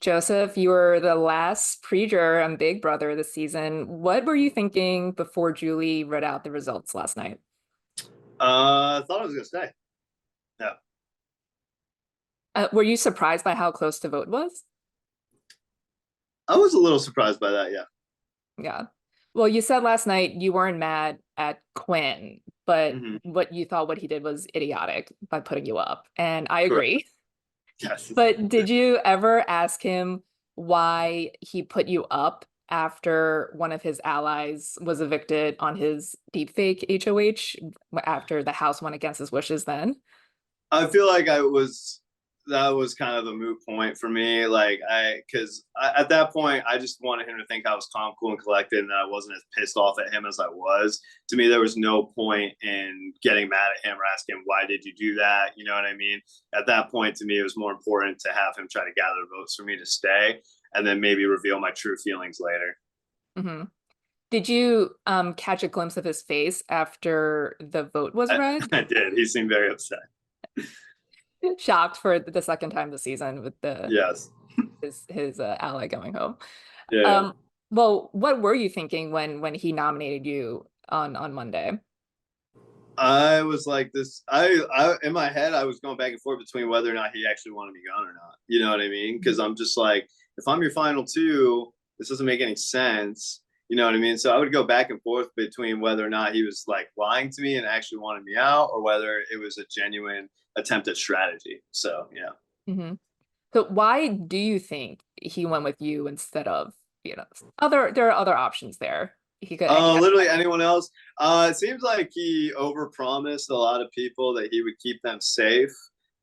Joseph, you were the last pre-juror on Big Brother this season. What were you thinking before Julie read out the results last night? I thought I was gonna stay. Yeah, Were you surprised by how close the vote was? I was a little surprised by that. Yeah. Yeah. Well, you said last night you weren't mad at Quinn, but Hmm. what he did was idiotic by putting you up. And I Correct. agree. Yes. But did you ever ask him why he put you up after one of his allies was evicted on his deepfake HOH after the house went against his wishes then? I feel like I was that was kind of a moot point for me. Because at that point, I just wanted him to think I was calm, cool, and collected, and that I wasn't as pissed off at him as I was. To me, there was no point in getting mad at him or asking why did you do that. You know what I mean? At that point, to me, it was more important to have him try to gather votes for me to stay, and then maybe reveal my true feelings later. Hmm. Did you catch a glimpse of his face after the vote was I, read? I did. He seemed very upset. Shocked for the second time this season with the Yes. his ally going home. Yeah. Yeah. Um, well, what were you thinking when he nominated you on Monday? I was like this. I in my head, I was going back and forth between whether or not he actually wanted me gone or not. You know what I mean? Because I'm just like, if I'm your final two, this doesn't make any sense. You know what I mean? So I would go back and forth between whether or not he was like lying to me and actually wanted me out, or whether it was a genuine attempt at strategy. So yeah. Hmm. So why do you think he went with you instead of, other there are other options there. He got Literally anyone else. It seems like he overpromised a lot of people that he would keep them safe,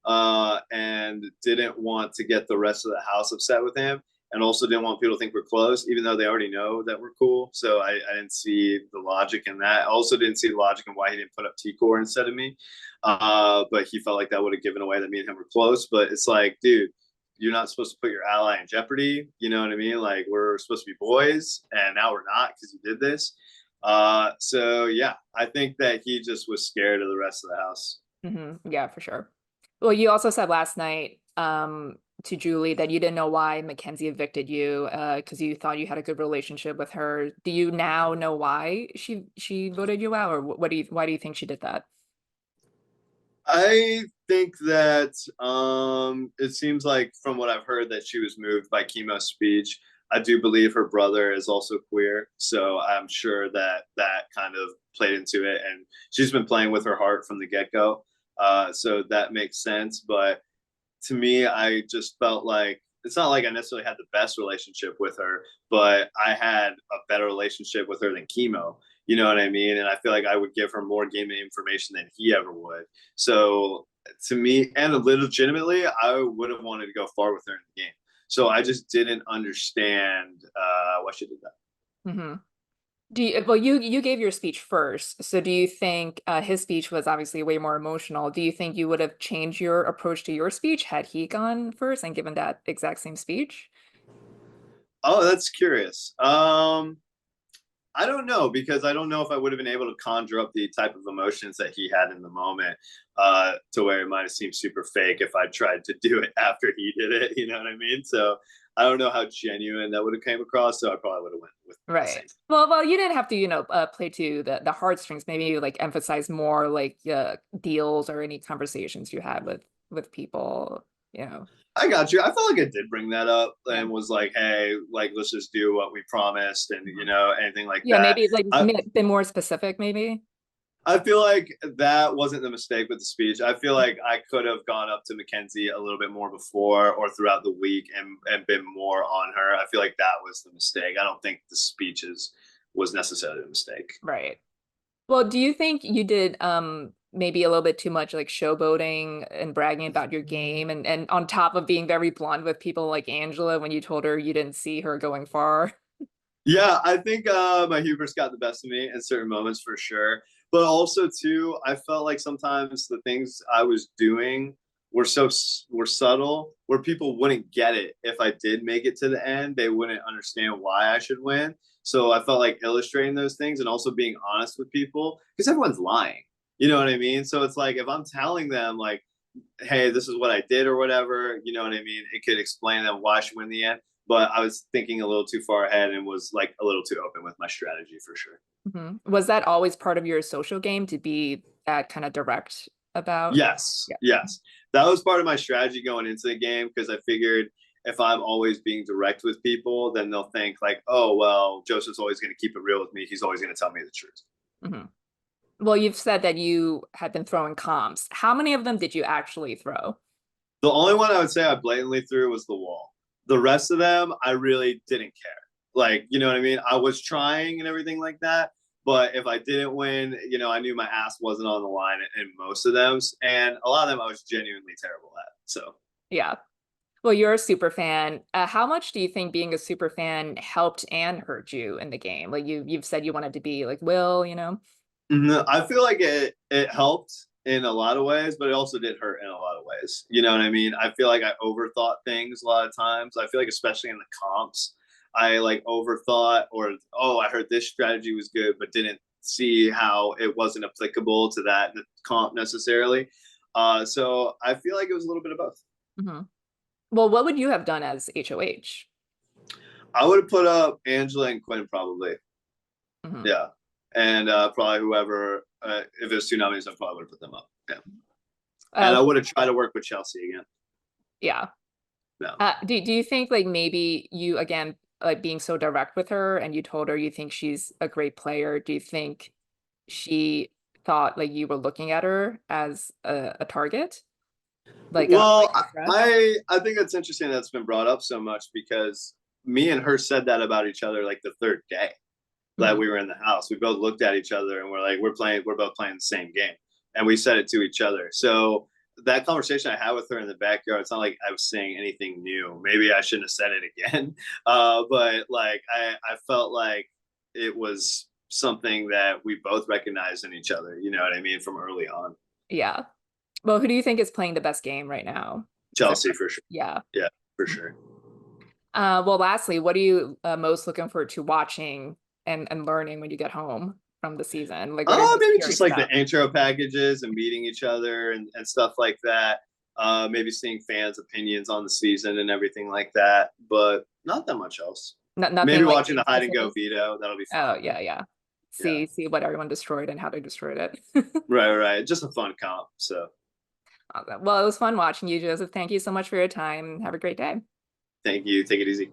and didn't want to get the rest of the house upset with him, and also didn't want people to think we're close, even though they already know that we're cool. So I didn't see the logic in that. I also didn't see the logic in why he didn't put up T-Core instead of me. But he felt like that would have given away that me and him were close. But it's like, dude, you're not supposed to put your ally in jeopardy. You know what I mean? Like, we're supposed to be boys, and now we're not because you did this. So yeah, I think that he just was scared of the rest of the house. Yeah, for sure. Well, you also said last night to Julie that you didn't know why McKenzie evicted you because you thought you had a good relationship with her. Do you now know why she voted you out, or what do you why do you think she did that? I think that it seems like from what I've heard that she was moved by Chemo's speech. I do believe her brother is also queer, so I'm sure that that kind of played into it, and she's been playing with her heart from the get go. So that makes sense. But to me, I just felt like it's not like I necessarily had the best relationship with her, but I had a better relationship with her than Chemo. You know what I mean? And I feel like I would give her more gaming information than he ever would. So to me, and legitimately, I would have wanted to go far with her in the game. So I just didn't understand why she did that. Hmm. You gave your speech first, so do you think his speech was obviously way more emotional? Do you think you would have changed your approach to your speech had he gone first and given that exact same speech? Oh, that's curious. I don't know because I don't know if I would have been able to conjure up the type of emotions that he had in the moment, to where it might have seemed super fake if I tried to do it after he did it. You know what I mean? So I don't know how genuine that would have came across. So I probably would have went with the Right. same. Well, you didn't have to, play to the heartstrings. Maybe like emphasize more like deals or any conversations you had with people. You know. I got you. I felt like I did bring that up Yeah. and was like, "Hey, like let's just do what we promised," and Mhm. anything like Yeah, that. maybe like I, been more specific, maybe. I feel like that wasn't the mistake with the speech. I feel like I could have gone up to McKenzie a little bit more before or throughout the week and been more on her. I feel like that was the mistake. I don't think the speeches was necessarily a mistake. Right. Well, do you think you did maybe a little bit too much like showboating and bragging about your game and on top of being very blunt with people like Angela when you told her you didn't see her going far? Yeah, I think my hubris got the best of me in certain moments for sure. But also too, I felt like sometimes the things I was doing were subtle, where people wouldn't get it if I did make it to the end. They wouldn't understand why I should win. So I felt like illustrating those things and also being honest with people because everyone's lying. You know what I mean? So it's like if I'm telling them like hey, this is what I did or whatever. You know what I mean? It could explain them why she won in the end. But I was thinking a little too far ahead and was like a little too open with my strategy for sure. Was that always part of your social game to be that kind of direct about? Yes, Yeah. yes. That was part of my strategy going into the game because I figured if I'm always being direct with people, then they'll think like, oh, well, Joseph's always going to keep it real with me. He's always going to tell me the truth. Mhm. Well, you've said that you had been throwing comps. How many of them did you actually throw? The only one I would say I blatantly threw was the wall. The rest of them, I really didn't care. Like, you know what I mean? I was trying and everything like that. But if I didn't win, you know, I knew my ass wasn't on the line in most of them. And a lot of them I was genuinely terrible at. So, Yeah. Well, you're a super fan. How much do you think being a super fan helped and hurt you in the game? Like you've said you wanted to be like Will, you know? I feel like it helped in a lot of ways, but it also did hurt in a lot of ways. You know what I mean? I feel like I overthought things a lot of times. I feel like especially in the comps, I like overthought or oh, I heard this strategy was good, but didn't see how it wasn't applicable to that comp necessarily. So I feel like it was a little bit of both. Hmm. Well, what would you have done as HOH? I would have put up Angela and Quinn probably. Hmm. Yeah. And probably whoever, if there's two nominees, I probably would have put them up. Yeah. And I would have tried to work with Chelsea again. Yeah. No. Do you think like maybe you again like being so direct with her and you told her you think she's a great player, do you think she thought like you were looking at her as a target? Like Well, like a threat? I think it's interesting that's been brought up so much because me and her said that about each other like the third day that Mhm. we were in the house. We both looked at each other and we're like, we're both playing the same game. And we said it to each other. So that conversation I had with her in the backyard, it's not like I was saying anything new. Maybe I shouldn't have said it again. But like I felt like it was something that we both recognized in each other, you know what I mean, from early on. Yeah. Well, who do you think is playing the best game right now? Is it Chelsea for sure. yeah. Yeah, for sure. Well, lastly, what are you most looking forward to watching and learning when you get home from the season? Like, what are Oh, you maybe just curious like the about? intro packages and meeting each other and stuff like that. Maybe seeing fans' opinions on the season and everything like that, but not that much else. Nothing Maybe like watching game the hide and go specific. veto. That'll be Oh, fun. yeah, yeah. Yeah. See what everyone destroyed and how they destroyed it. Right, right. Just a fun comp. So Awesome. Well, it was fun watching you, Joseph. Thank you so much for your time. Have a great day. thank you. Take it easy.